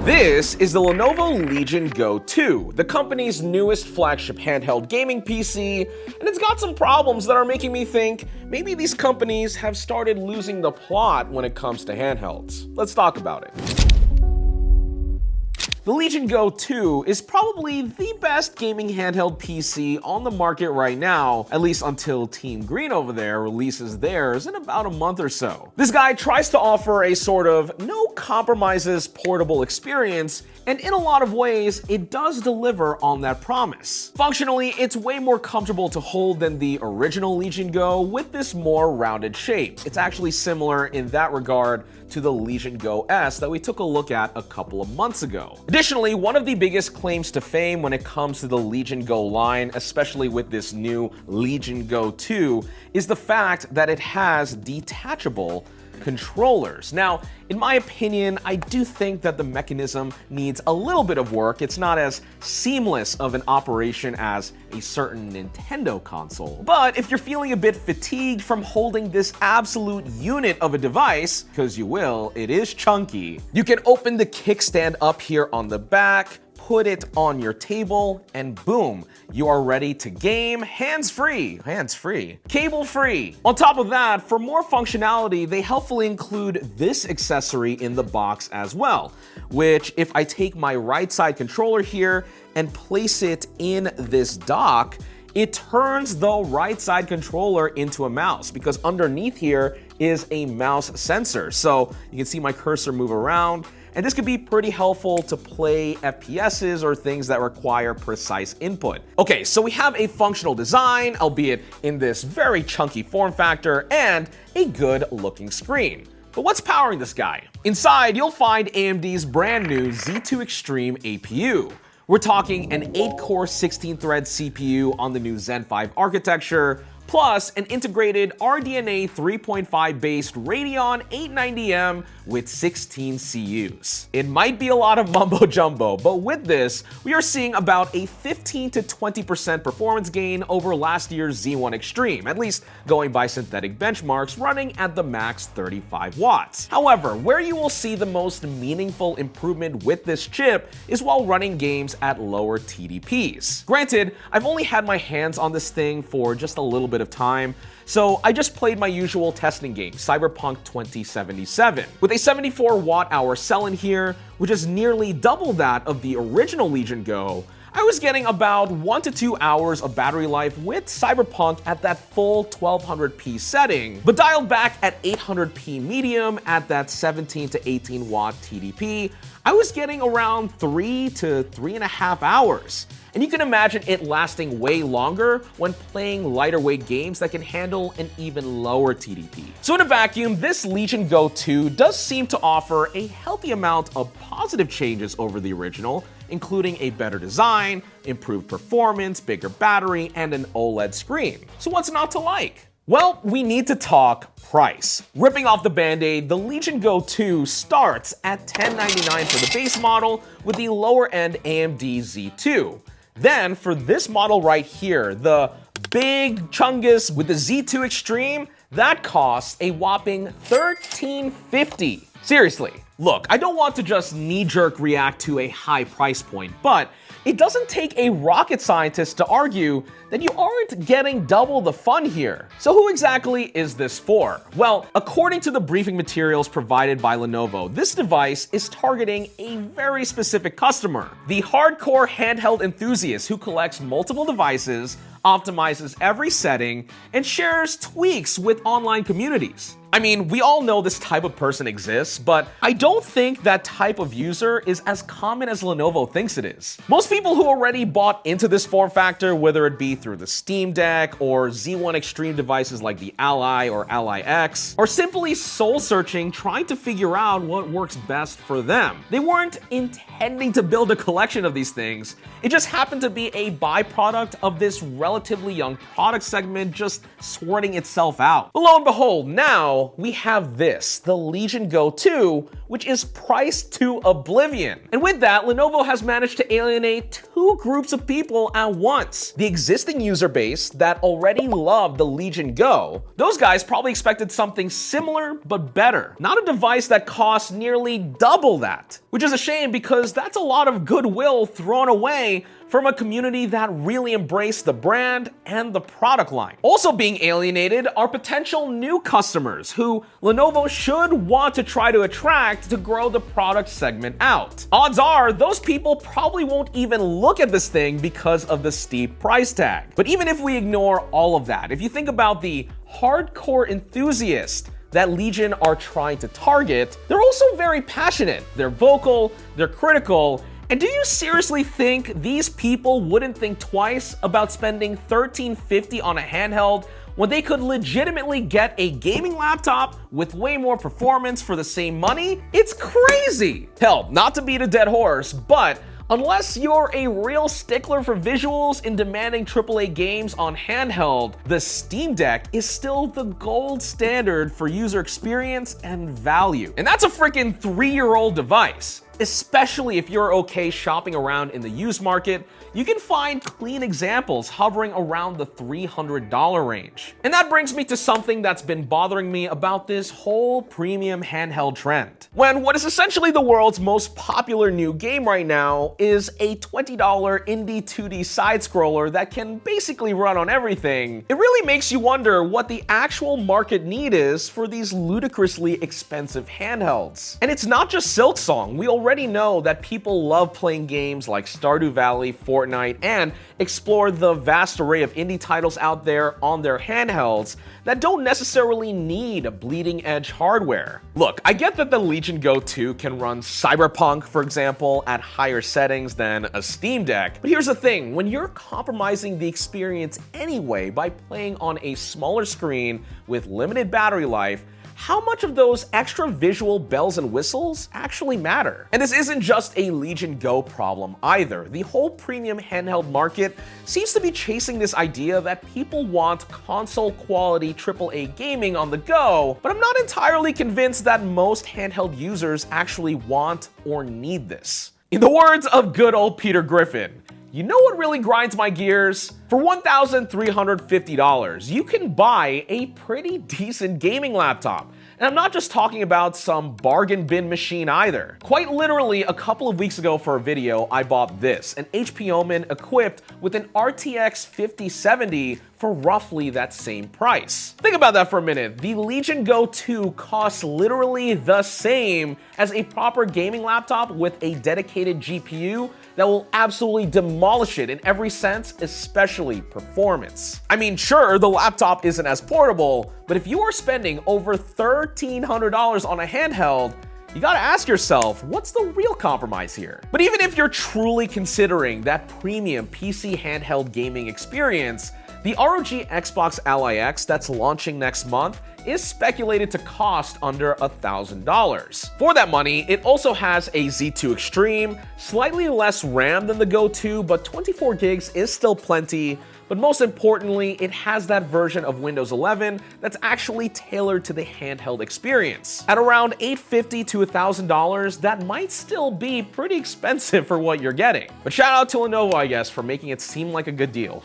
This is the Lenovo Legion Go 2, the company's newest flagship handheld gaming PC, and it's got some problems that are making me think maybe these companies have started losing the plot when it comes to handhelds. Let's talk about it. The Legion Go 2 is probably the best gaming handheld PC on the market right now, at least until Team Green over there releases theirs in about a month or so. This guy tries to offer a sort of no compromises portable experience, and in a lot of ways, it does deliver on that promise. Functionally, it's way more comfortable to hold than the original Legion Go with this more rounded shape. It's actually similar in that regard to the Legion Go S that we took a look at a couple of months ago. Additionally, one of the biggest claims to fame when it comes to the Legion Go line, especially with this new Legion Go 2, is the fact that it has detachable controllers. Now, in my opinion, I do think that the mechanism needs a little bit of work. It's not as seamless of an operation as a certain Nintendo console. But if you're feeling a bit fatigued from holding this absolute unit of a device, because you will, it is chunky, you can open the kickstand up here on the back, put it on your table, and boom, you are ready to game hands-free, cable-free. On top of that, for more functionality, they helpfully include this accessory in the box as well, which if I take my right side controller here and place it in this dock, it turns the right side controller into a mouse because underneath here is a mouse sensor. So you can see my cursor move around, and this could be pretty helpful to play FPSs or things that require precise input. Okay, so we have a functional design, albeit in this very chunky form factor, and a good looking screen. But what's powering this guy? Inside, you'll find AMD's brand new Z2 Extreme APU. We're talking an 8-core 16-thread CPU on the new Zen 5 architecture, plus an integrated RDNA 3.5 based Radeon 890M with 16 CUs. It might be a lot of mumbo jumbo, but with this, we are seeing about a 15 to 20% performance gain over last year's Z1 Extreme, at least going by synthetic benchmarks running at the max 35 watts. However, where you will see the most meaningful improvement with this chip is while running games at lower TDPs. Granted, I've only had my hands on this thing for just a little bit of time, so I just played my usual testing game, Cyberpunk 2077. With a 74 watt-hour cell in here, which is nearly double that of the original Legion Go, I was getting about 1 to 2 hours of battery life with Cyberpunk at that full 1200p setting, but dialed back at 800p medium at that 17 to 18 watt TDP, I was getting around 3 to 3.5 hours. And you can imagine it lasting way longer when playing lighter weight games that can handle an even lower TDP. So in a vacuum, this Legion Go 2 does seem to offer a healthy amount of positive changes over the original, including a better design, improved performance, bigger battery, and an OLED screen. So what's not to like? Well, we need to talk price. Ripping off the band-aid, the Legion Go 2 starts at $1099 for the base model with the lower-end AMD Z2. Then, for this model right here, the big chungus with the Z2 Extreme, that costs a whopping $1350. Seriously, look, I don't want to just knee-jerk react to a high price point, but it doesn't take a rocket scientist to argue that you aren't getting double the fun here. So who exactly is this for? Well, according to the briefing materials provided by Lenovo, this device is targeting a very specific customer, the hardcore handheld enthusiast who collects multiple devices, optimizes every setting, and shares tweaks with online communities. I mean, we all know this type of person exists, but I don't think that type of user is as common as Lenovo thinks it is. Most people who already bought into this form factor, whether it be through the Steam Deck or Z1 Extreme devices like the Ally or Ally X, are simply soul-searching, trying to figure out what works best for them. They weren't intending to build a collection of these things. It just happened to be a byproduct of this relatively young product segment just sorting itself out. But lo and behold, now we have this, the Legion Go 2, which is priced to oblivion. And with that, Lenovo has managed to alienate two groups of people at once. The existing user base that already loved the Legion Go. Those guys probably expected something similar but better, not a device that costs nearly double that. Which is a shame because that's a lot of goodwill thrown away from a community that really embraced the brand and the product line. Also being alienated are potential new customers who Lenovo should want to try to attract to grow the product segment out. Odds are those people probably won't even look at this thing because of the steep price tag. But even if we ignore all of that, if you think about the hardcore enthusiast that Legion are trying to target, they're also very passionate, they're vocal, they're critical. And do you seriously think these people wouldn't think twice about spending $1350 on a handheld when they could legitimately get a gaming laptop with way more performance for the same money? It's crazy! Hell, not to beat a dead horse, but unless you're a real stickler for visuals in demanding AAA games on handheld, the Steam Deck is still the gold standard for user experience and value. And that's a freaking 3-year-old device. Especially if you're okay shopping around in the used market, you can find clean examples hovering around the $300 range. And that brings me to something that's been bothering me about this whole premium handheld trend. When what is essentially the world's most popular new game right now is a $20 indie 2D side-scroller that can basically run on everything, it really makes you wonder what the actual market need is for these ludicrously expensive handhelds. And it's not just Silksong. We already know that people love playing games like Stardew Valley, Fortnite, and explore the vast array of indie titles out there on their handhelds that don't necessarily need bleeding-edge hardware. Look, I get that the Legion Go 2 can run Cyberpunk, for example, at higher settings than a Steam Deck, but here's the thing, when you're compromising the experience anyway by playing on a smaller screen with limited battery life, how much of those extra visual bells and whistles actually matter? And this isn't just a Legion Go problem either. The whole premium handheld market seems to be chasing this idea that people want console-quality AAA gaming on the go, but I'm not entirely convinced that most handheld users actually want or need this. In the words of good old Peter Griffin, you know what really grinds my gears? For $1,350, you can buy a pretty decent gaming laptop. And I'm not just talking about some bargain bin machine either. Quite literally, a couple of weeks ago for a video, I bought this, an HP Omen equipped with an RTX 5070 for roughly that same price. Think about that for a minute. The Legion Go 2 costs literally the same as a proper gaming laptop with a dedicated GPU that will absolutely demolish it in every sense, especially performance. I mean, sure, the laptop isn't as portable, but if you are spending over $1,300 on a handheld, you gotta ask yourself, what's the real compromise here? But even if you're truly considering that premium PC handheld gaming experience, the ROG Xbox Ally X that's launching next month is speculated to cost under $1,000. For that money, it also has a Z2 Extreme, slightly less RAM than the Go 2, but 24 gigs is still plenty. But most importantly, it has that version of Windows 11 that's actually tailored to the handheld experience. At around $850 to $1,000, that might still be pretty expensive for what you're getting. But shout out to Lenovo, I guess, for making it seem like a good deal.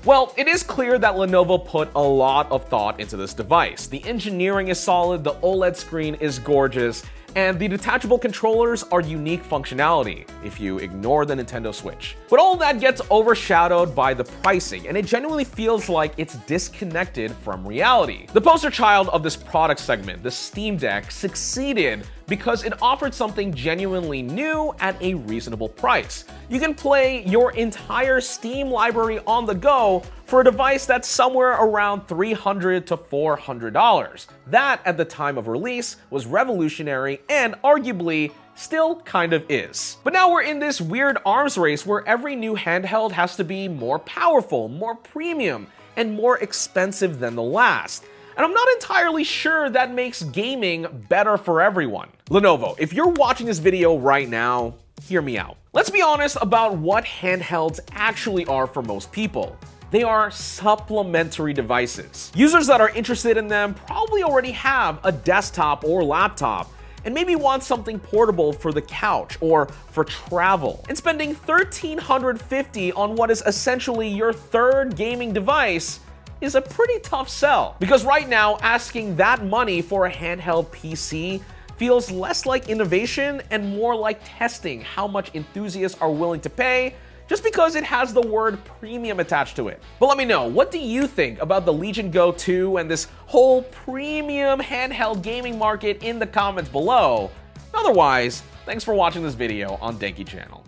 Well, it is clear that Lenovo put a lot of thought into this device. The engineering is solid, the OLED screen is gorgeous, and the detachable controllers are unique functionality, if you ignore the Nintendo Switch. But all that gets overshadowed by the pricing, and it genuinely feels like it's disconnected from reality. The poster child of this product segment, the Steam Deck, succeeded because it offered something genuinely new at a reasonable price. You can play your entire Steam library on the go for a device that's somewhere around $300 to $400. That, at the time of release, was revolutionary and arguably still kind of is. But now we're in this weird arms race where every new handheld has to be more powerful, more premium, and more expensive than the last. And I'm not entirely sure that makes gaming better for everyone. Lenovo, if you're watching this video right now, hear me out. Let's be honest about what handhelds actually are for most people. They are supplementary devices. Users that are interested in them probably already have a desktop or laptop. and maybe want something portable for the couch or for travel. And spending $1,350 on what is essentially your third gaming device is a pretty tough sell. Because right now, asking that money for a handheld PC feels less like innovation and more like testing how much enthusiasts are willing to pay just because it has the word premium attached to it. But let me know, what do you think about the Legion Go 2 and this whole premium handheld gaming market in the comments below? Otherwise, thanks for watching this video on Denki channel.